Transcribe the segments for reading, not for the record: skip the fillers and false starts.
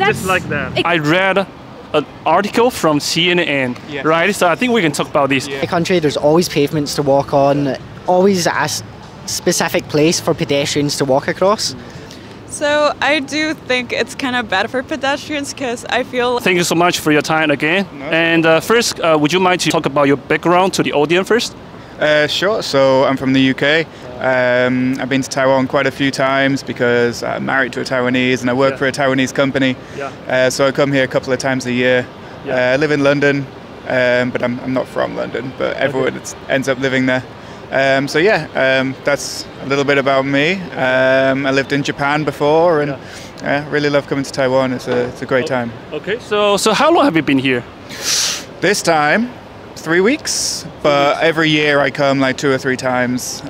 just like that. I read an article from CNN, right? So I think we can talk about this. In the country, there's always pavements to walk on, always a specific place for pedestrians to walk across. So I do think it's kind of bad for pedestrians because I feel... Thank you so much for your time again. And first, would you mind to talk about your background to the audience first? Sure. So I'm from the UK. I've been to Taiwan quite a few times because I'm married to a Taiwanese and I work for a Taiwanese company. So I come here a couple of times a year. I live in London, but I'm not from London, but everyone ends up living there. So that's a little bit about me. I lived in Japan before and really love coming to Taiwan. It's a great time. Okay, so how long have you been here? This time, 3 weeks, but every year I come like 2 or 3 times.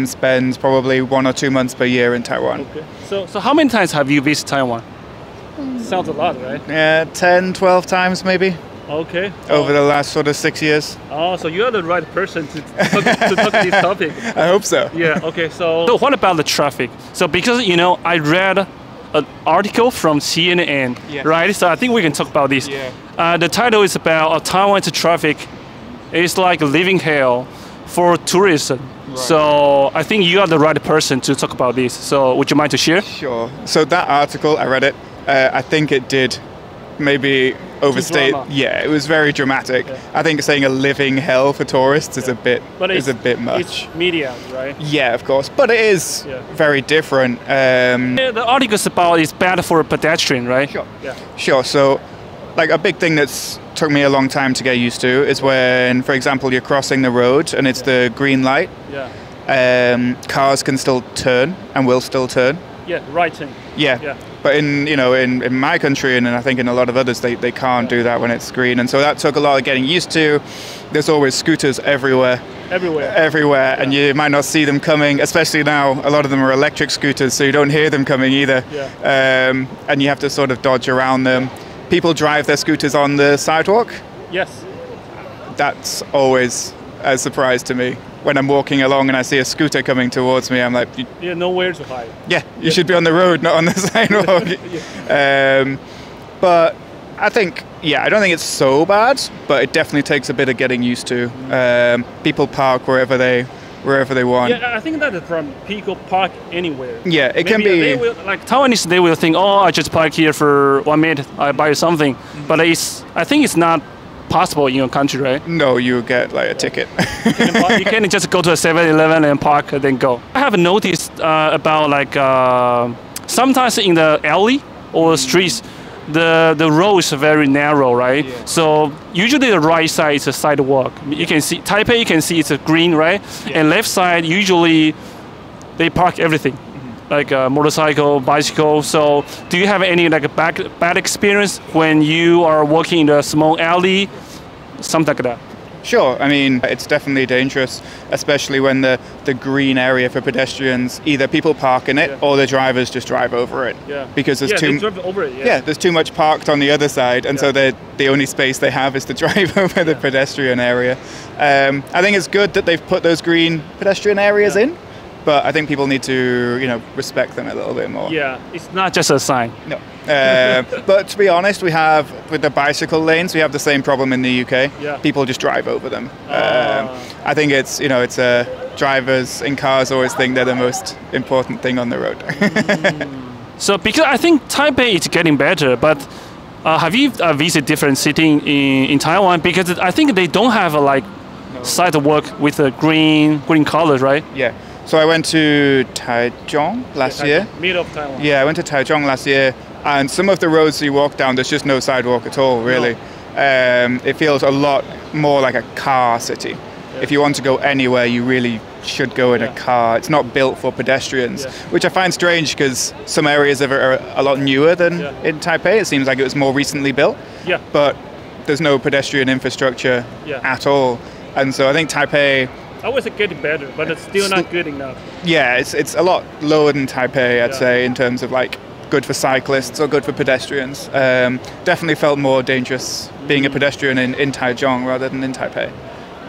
Spend probably 1 or 2 months per year in Taiwan. Okay. So how many times have you visited Taiwan? Sounds a lot, right? Yeah, 10, 12 times maybe. Okay. Over the last sort of 6 years. Oh, so you're the right person to talk this topic. I hope so. Yeah, okay. So what about the traffic? So because, I read an article from CNN, right? So I think we can talk about this. The title is about Taiwan's traffic. It's like living hell for tourism. Right. So I think you are the right person to talk about this. So would you mind to share? Sure. So that article, I read it. I think it did maybe overstate. Yeah, it was very dramatic. I think saying a living hell for tourists is a bit much. It's media, right? Yeah, of course, but it is very different. The article is about it's bad for a pedestrian, right? Sure. Yeah. Sure. So, like a big thing that's took me a long time to get used to is when, for example, you're crossing the road and it's the green light. Cars can still turn and will still turn. Yeah, right turn. Yeah. But in my country and I think in a lot of others, they can't do that when it's green. And so that took a lot of getting used to. There's always scooters everywhere. And you might not see them coming, especially now. A lot of them are electric scooters, so you don't hear them coming either. And you have to sort of dodge around them. People drive their scooters on the sidewalk. Yes. That's always a surprise to me. When I'm walking along and I see a scooter coming towards me, I'm like... nowhere to hide. Yeah, you should be on the road, not on the sidewalk. But I think, I don't think it's so bad, but it definitely takes a bit of getting used to. People park wherever they want. Yeah, I think that's the problem. People park anywhere. Yeah, it can be... Like Taiwanese, they will think, oh, I just park here for 1 minute, I buy something. But I think it's not possible in your country, right? No, you get like a ticket. You can't just go to a 7-Eleven and park and then go. I have noticed about like sometimes in the alley or streets, the road is very narrow, right? So usually the right side is a sidewalk. You can see Taipei. You can see it's a green, right? And left side usually they park everything, like a motorcycle, bicycle. So do you have any like a bad experience when you are walking in a small alley, something like that? Sure. I mean, it's definitely dangerous, especially when the green area for pedestrians, either people park in it or the drivers just drive over it. Because there's there's too much parked on the other side, and so the only space they have is to drive over the pedestrian area. I think it's good that they've put those green pedestrian areas in. But I think people need to, respect them a little bit more. Yeah, it's not just a sign. No. But to be honest, with the bicycle lanes, we have the same problem in the UK. People just drive over them. I think it's drivers in cars always think they're the most important thing on the road. So because I think Taipei is getting better, but have you visited different cities in Taiwan? Because I think they don't have a sidewalk with a green colors, right? Yeah. So I went to Taichung last year. Middle of Taiwan. Yeah, I went to Taichung last year, and some of the roads you walk down, there's just no sidewalk at all, really. It feels a lot more like a car city. If you want to go anywhere, you really should go in a car. It's not built for pedestrians, which I find strange because some areas are a lot newer than in Taipei. It seems like it was more recently built, but there's no pedestrian infrastructure at all. And so I think Taipei... I was getting better, but it's still not good enough. Yeah, it's a lot lower than Taipei, I'd say, in terms of good for cyclists or good for pedestrians. Definitely felt more dangerous being a pedestrian in Taichung rather than in Taipei.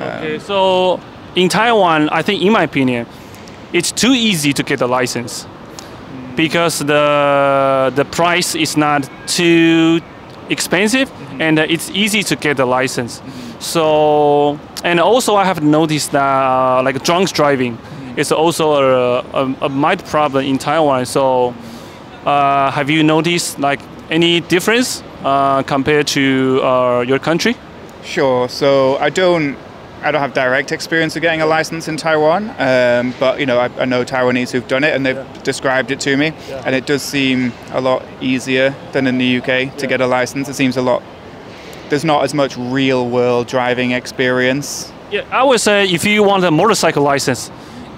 Okay, so in Taiwan, I think, in my opinion, it's too easy to get a license. because the price is not too expensive and it's easy to get the license. So, and also I have noticed that like drunk driving is also a mild problem in Taiwan. So have you noticed like any difference compared to your country? Sure. So I don't have direct experience of getting a license in Taiwan, but you know I know Taiwanese who've done it and they've described it to me, and it does seem a lot easier than in the UK to get a license. It seems a lot. There's not as much real-world driving experience. Yeah, I would say if you want a motorcycle license,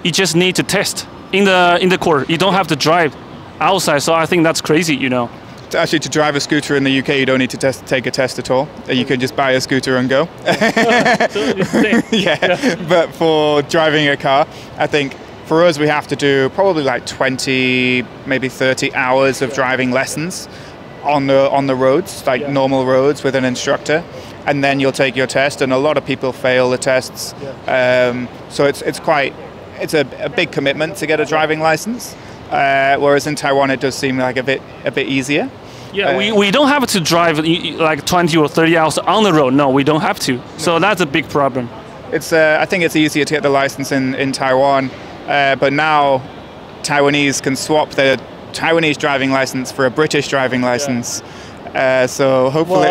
you just need to test in the court. You don't have to drive outside. So I think that's crazy, you know. Actually, to drive a scooter in the UK, you don't need to take a test at all. You can just buy a scooter and go. Yeah, but for driving a car, I think for us we have to do probably like 20, maybe 30 hours of driving lessons on the roads, like normal roads with an instructor, and then you'll take your test. And a lot of people fail the tests, so it's a big commitment to get a driving license. Whereas in Taiwan, it does seem like a bit easier. Yeah, we don't have to drive like 20 or 30 hours on the road. No, we don't have to. So that's a big problem. It's I think it's easier to get the license in Taiwan, but now Taiwanese can swap their Taiwanese driving license for a British driving license. So hopefully,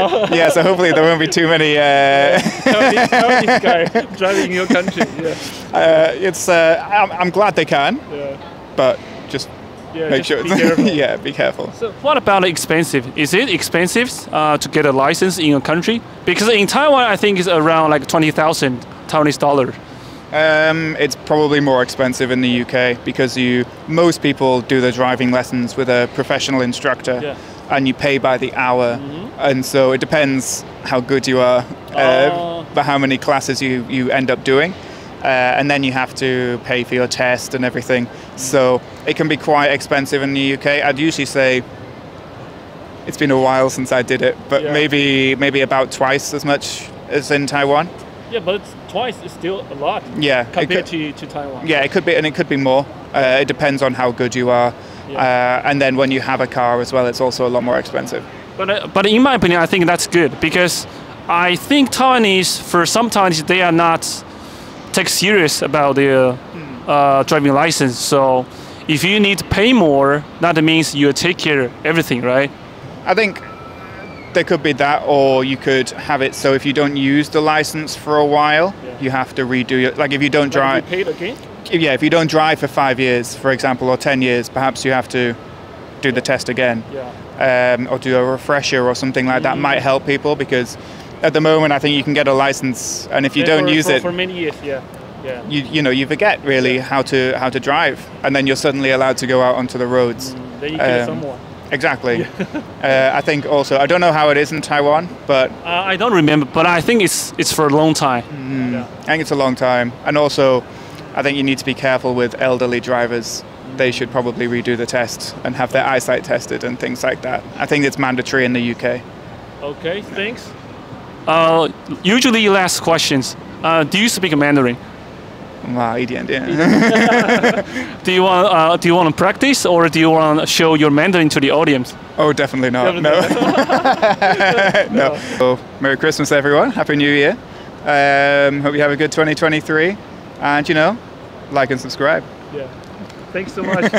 so hopefully there won't be too many Taiwanese guy driving in your country. I'm glad they can, but just make sure. Be careful. Be careful. So what about expensive? Is it expensive to get a license in your country? Because in Taiwan, I think it's around like 20,000 Taiwanese dollars. It's probably more expensive in the UK because most people do their driving lessons with a professional instructor, and you pay by the hour, and so it depends how good you are, by how many classes you end up doing. And then you have to pay for your test and everything. So it can be quite expensive in the UK. I'd usually say, it's been a while since I did it, but maybe about twice as much as in Taiwan. Yeah, but twice is still a lot compared to Taiwan. Yeah, it could be, and it could be more. It depends on how good you are. And then when you have a car as well, it's also a lot more expensive. But in my opinion, I think that's good because I think Taiwanese, for some Taiwanese, they are not take serious about their driving license. So if you need to pay more, that means you take care of everything, right? I think there could be that, or you could have it so if you don't use the license for a while, you have to redo it. Like if you don't drive, you paid again? Yeah, if you don't drive for 5 years, for example, or 10 years, perhaps you have to do the test again, or do a refresher or something like that. Might help people because at the moment, I think you can get a license, and if you don't use it for many years, you forget really how to drive, and then you're suddenly allowed to go out onto the roads. Then you kill someone. Exactly. I think also I don't know how it is in Taiwan, but I don't remember, but I think it's for a long time. I think it's a long time, and also I think you need to be careful with elderly drivers. They should probably redo the test and have their eyesight tested and things like that. I think it's mandatory in the UK. Okay, thanks. Usually last questions. Do you speak Mandarin? 一点点. Do you want to practice, or do you want to show your Mandarin to the audience? Oh, definitely not. No. No. So, Merry Christmas, everyone. Happy New Year. Hope you have a good 2023, and like and subscribe. Yeah. Thanks so much.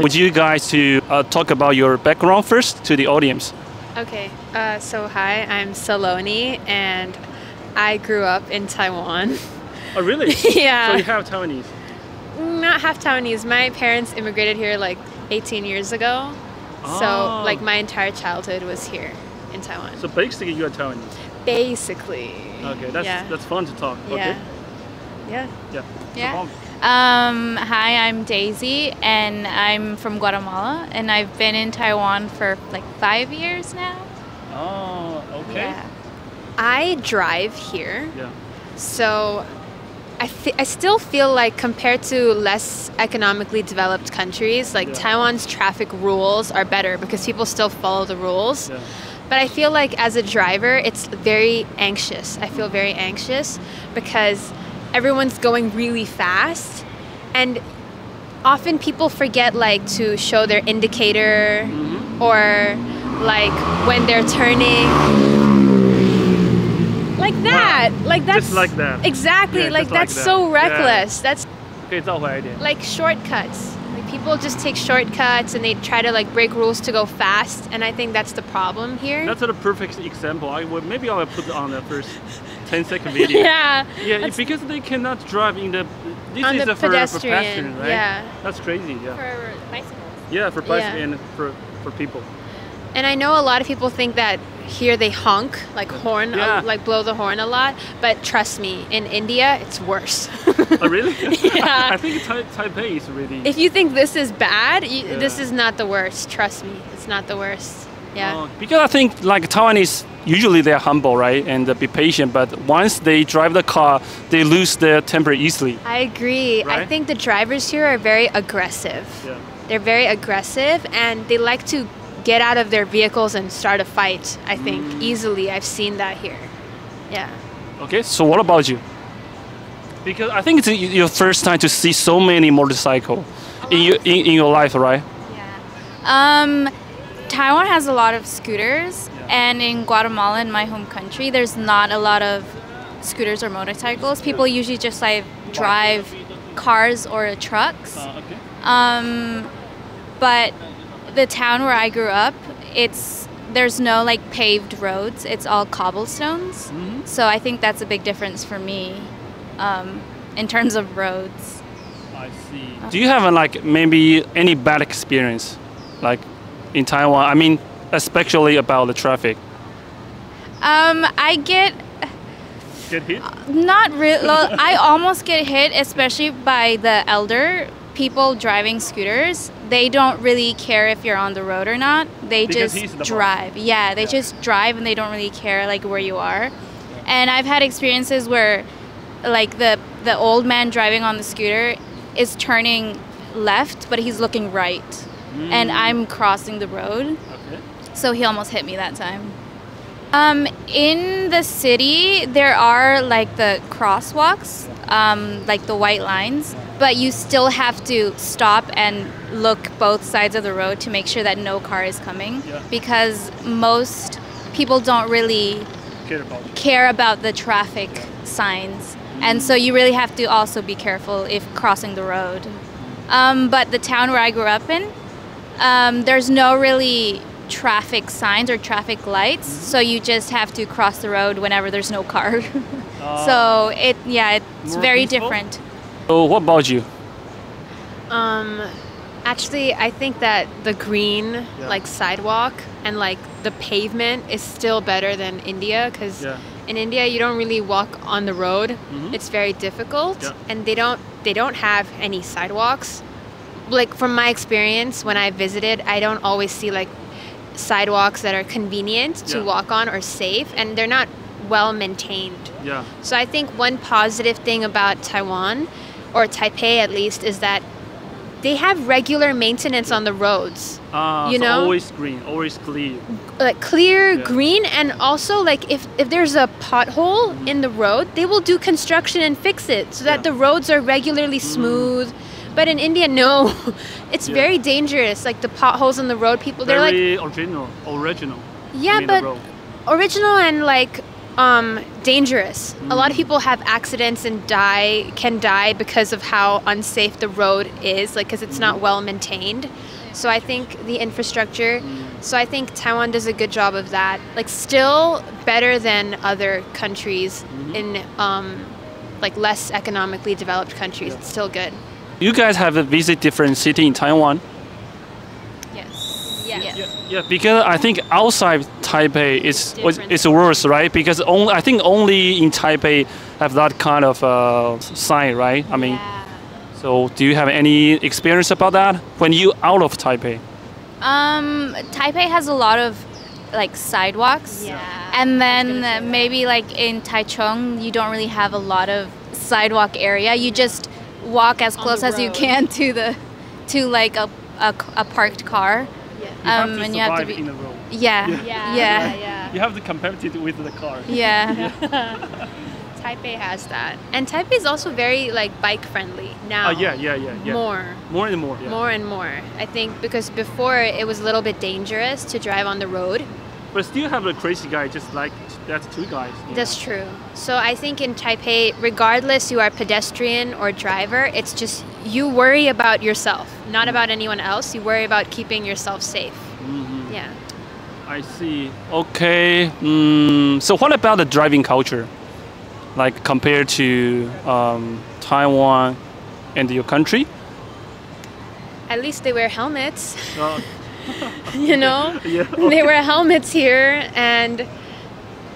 Would you guys to talk about your background first to the audience? Okay, so hi, I'm Saloni, and I grew up in Taiwan. Oh, really? Yeah. So you have Taiwanese? Not half Taiwanese. My parents immigrated here like 18 years ago. So like my entire childhood was here in Taiwan. So basically you are Taiwanese? Basically. Okay, that's fun to talk. Okay. Yeah. Hi, I'm Daisy, and I'm from Guatemala, and I've been in Taiwan for like 5 years now. Oh, okay. Yeah. I drive here. Yeah. So I still feel like compared to less economically developed countries, like Taiwan's traffic rules are better because people still follow the rules. Yeah. But I feel like as a driver, it's very anxious. I feel very anxious because everyone's going really fast, and often people forget like to show their indicator or like when they're turning. Like that. Wow. Like that's just like that. Exactly. Yeah, like just like that's that. so reckless. Yeah. That's 可以照回来一点。 like shortcuts. Like people just take shortcuts and they try to like break rules to go fast, and I think that's the problem here. That's a perfect example. Maybe I will put it on the first 10-second video. Yeah. Yeah, because they cannot drive in the. This On is the for pedestrian, pedestrian, right? yeah. That's crazy. Yeah. For bicycles. Yeah, for bicycle Yeah. and for people. And I know a lot of people think that here they honk, like horn, Yeah. like blow the horn a lot. But trust me, in India, it's worse. Oh, really? Yeah. I think Taipei is really. If you think this is bad, this is not the worst. Trust me, it's not the worst. Yeah. Because I think like Taiwanese, usually they're humble, right, and be patient. But once they drive the car, they lose their temper easily. I agree. I Right? think the drivers here are very aggressive. Yeah. They're very aggressive and they like to get out of their vehicles and start a fight, I think, easily. I've seen that here. Yeah. Okay, so what about you? Because I think it's your first time to see so many motorcycles in your life, right? Taiwan has a lot of scooters, and in Guatemala, in my home country, there's not a lot of scooters or motorcycles. People usually just like drive cars or trucks. Okay. But the town where I grew up, there's no like paved roads. It's all cobblestones. So I think that's a big difference for me in terms of roads. I see. Do you have like maybe any bad experience, like in Taiwan? I mean, especially about the traffic. I get hit? not really. I almost get hit, especially by the elder people driving scooters. They don't really care if you're on the road or not. They Because he's just the drive. Yeah, they just drive and they don't really care like where you are. And I've had experiences where like the old man driving on the scooter is turning left, but he's looking right. And I'm crossing the road. Okay. So he almost hit me that time. In the city, there are like the crosswalks, like the white lines, but you still have to stop and look both sides of the road to make sure that no car is coming, because most people don't really care about the traffic signs. And so you really have to also be careful if crossing the road. But the town where I grew up in, there's no really traffic signs or traffic lights, so you just have to cross the road whenever there's no car. So it's very peaceful? different. So what about you? Actually, I think that the green like sidewalk and like the pavement is still better than India, because in India you don't really walk on the road. It's very difficult, and they don't have any sidewalks. Like from my experience, when I visited, I don't always see like sidewalks that are convenient to walk on or safe, and they're not well maintained. So I think one positive thing about Taiwan, or Taipei at least, is that they have regular maintenance on the roads. You So know, always green, always clear. like clear, green, and also like if there's a pothole in the road, they will do construction and fix it so that the roads are regularly smooth. But in India, no, it's very dangerous. Like the potholes in the road, people they're like Very original. yeah, I mean, but the road. original and like dangerous. A lot of people have accidents and can die because of how unsafe the road is, like because it's not well maintained. So I think the infrastructure. So I think Taiwan does a good job of that. Like still better than other countries in like less economically developed countries. It's still good. You guys have a visit different city in Taiwan? Yes. Yeah, because I think outside Taipei it's worse, right? Because I think only in Taipei have that kind of sign, right? I mean, so do you have any experience about that when you out of Taipei? Taipei has a lot of like sidewalks, and then maybe like in Taichung, you don't really have a lot of sidewalk area. You just walk as close as you can to like a parked car. And you have to be in the road. Yeah. You have to compare it with the car. Yeah. Taipei has that. And Taipei is also very like bike friendly now. Yeah. More and more. Yeah. More and more. I think because before it was a little bit dangerous to drive on the road. But still have a crazy guy, just like that's two guys. That's true. So I think in Taipei, regardless you are pedestrian or driver, it's just you worry about yourself, not about anyone else. You worry about keeping yourself safe. Mm-hmm. Yeah. I see. Okay. So what about the driving culture? Like compared to Taiwan and your country? At least they wear helmets. Yeah. They wear helmets here, and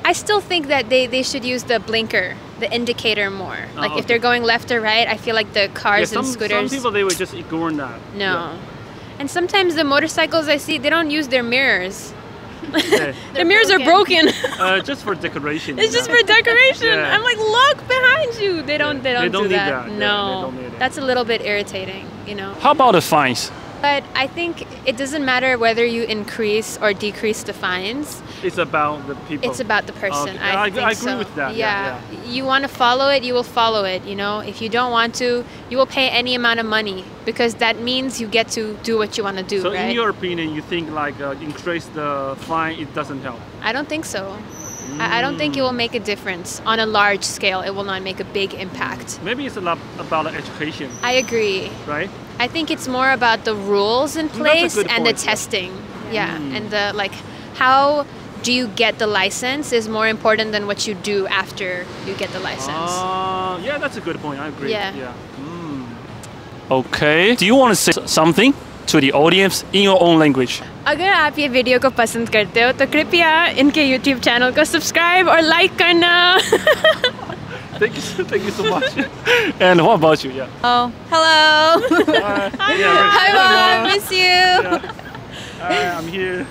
I still think that they should use the blinker, the indicator more. Like if they're going left or right, I feel like the cars and scooters. Some people, they would just ignore that. No. Yeah. And sometimes the motorcycles I see, they don't use their mirrors. Yeah. The mirrors are broken. Just for decoration. It's just for decoration. Yeah. I'm like, look behind you. They don't do need that. that. No. Yeah, they don't need it. That's a little bit irritating, How about the fines? But I think it doesn't matter whether you increase or decrease the fines. It's about the people. It's about the person. Okay. I think agree so. with that. Yeah. You want to follow it, you will follow it. If you don't want to, you will pay any amount of money because that means you get to do what you want to do. So right? in your opinion, you think like increase the fine, it doesn't help? I don't think so. I don't think it will make a difference on a large scale. It will not make a big impact. Maybe it's a lot about education. I agree. Right? I think it's more about the rules in place and the testing. Yeah, and the how do you get the license is more important than what you do after you get the license. Yeah, that's a good point. I agree. Yeah. Okay. Do you want to say something to the audience in your own language? अगर आप ये video को पसंद करते हो तो कृपया इनके YouTube चैनल को सब्सक्राइब और लाइक करना. Thank you so much. And what about you? Yeah. Oh, hello. Hi, Mom. Miss you. Yeah. I'm here.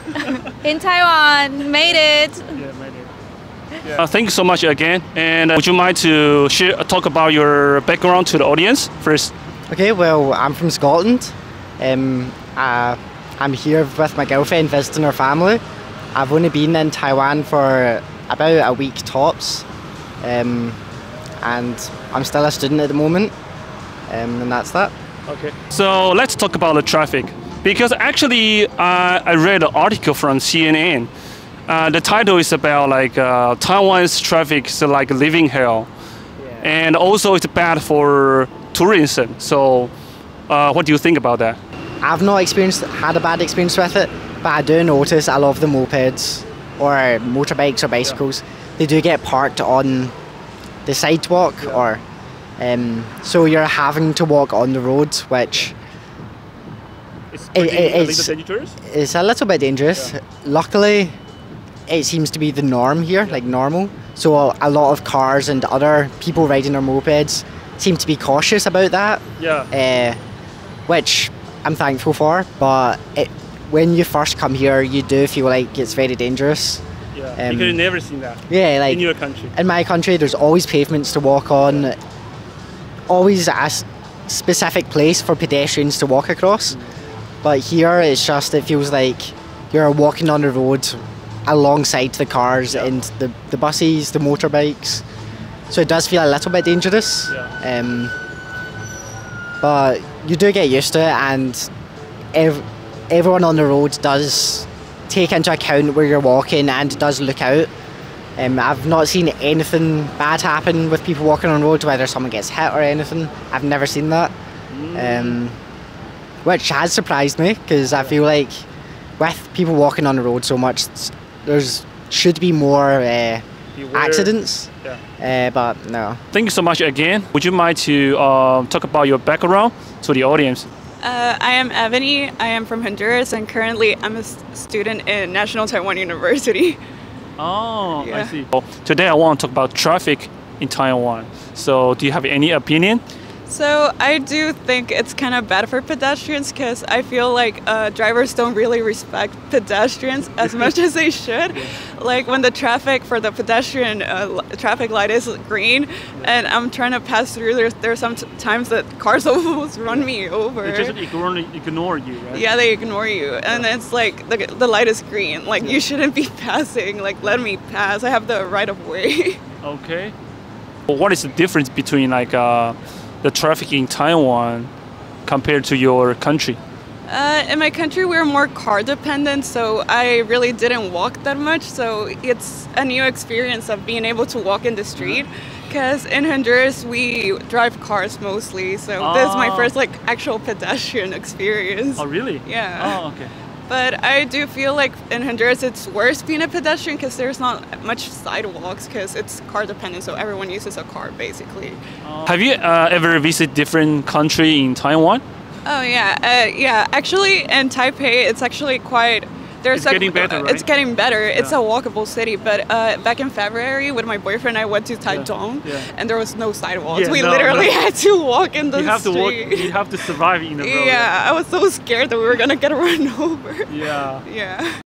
In Taiwan. Made it. Yeah, made it. Yeah. Thank you so much again. And would you mind to talk about your background to the audience first? Okay, well, I'm from Scotland. I'm here with my girlfriend visiting her family. I've only been in Taiwan for about a week tops. And I'm still a student at the moment, and that's that. Okay. So let's talk about the traffic, because actually I read an article from CNN. The title is about Taiwan's traffic is like living hell, and also it's bad for tourism. So what do you think about that? I've not had a bad experience with it, but I do notice a lot of the mopeds or motorbikes or bicycles, they do get parked on the sidewalk, or so you're having to walk on the road, which it's a little dangerous. It's a little bit dangerous. Yeah. Luckily, it seems to be the norm here, like normal. So a lot of cars and other people riding their mopeds seem to be cautious about that. Yeah. Which I'm thankful for, but when you first come here, you do feel like it's very dangerous. Yeah, because you've never seen that. Yeah, like in your country. In my country, there's always pavements to walk on, always a specific place for pedestrians to walk across. But here, it feels like you're walking on the road alongside the cars and the buses, the motorbikes. So it does feel a little bit dangerous. Yeah. But you do get used to it, and everyone on the road does take into account where you're walking and does look out. I've not seen anything bad happen with people walking on the road, whether someone gets hit or anything. I've never seen that, which has surprised me, because I feel like with people walking on the road so much, should be more accidents. Yeah. But no. Thank you so much again. Would you mind to talk about your background to the audience? I am Ebony. I am from Honduras, and currently I'm a student in National Taiwan University. Oh, yeah. I see. Well, today I want to talk about traffic in Taiwan. So do you have any opinion? So I do think it's kind of bad for pedestrians, because I feel like drivers don't really respect pedestrians as much as they should. Like when the traffic for the pedestrian traffic light is green and I'm trying to pass through, there's some times that cars almost run me over. They just ignore you, right? Yeah, they ignore you. And it's like the light is green. Like you shouldn't be passing. Like let me pass. I have the right of way. Okay. What is the difference between like the traffic in Taiwan compared to your country? In my country, we're more car dependent, so I really didn't walk that much. So it's a new experience of being able to walk in the street. Because in Honduras, we drive cars mostly. So this is my first like actual pedestrian experience. Oh, really? Yeah. Oh, okay. But I do feel like in Honduras, it's worse being a pedestrian because there's not much sidewalks because it's car dependent. So everyone uses a car basically. Have you ever visited different country in Taiwan? Oh yeah, yeah. Actually, in Taipei, it's actually quite. It's getting better, right? It's getting better. It's a walkable city. But back in February, with my boyfriend, I went to Taichung, and there was no sidewalks. Yeah, we literally had to walk in the street. You have to survive in the road. Yeah, I was so scared that we were gonna get run over. Yeah. Yeah.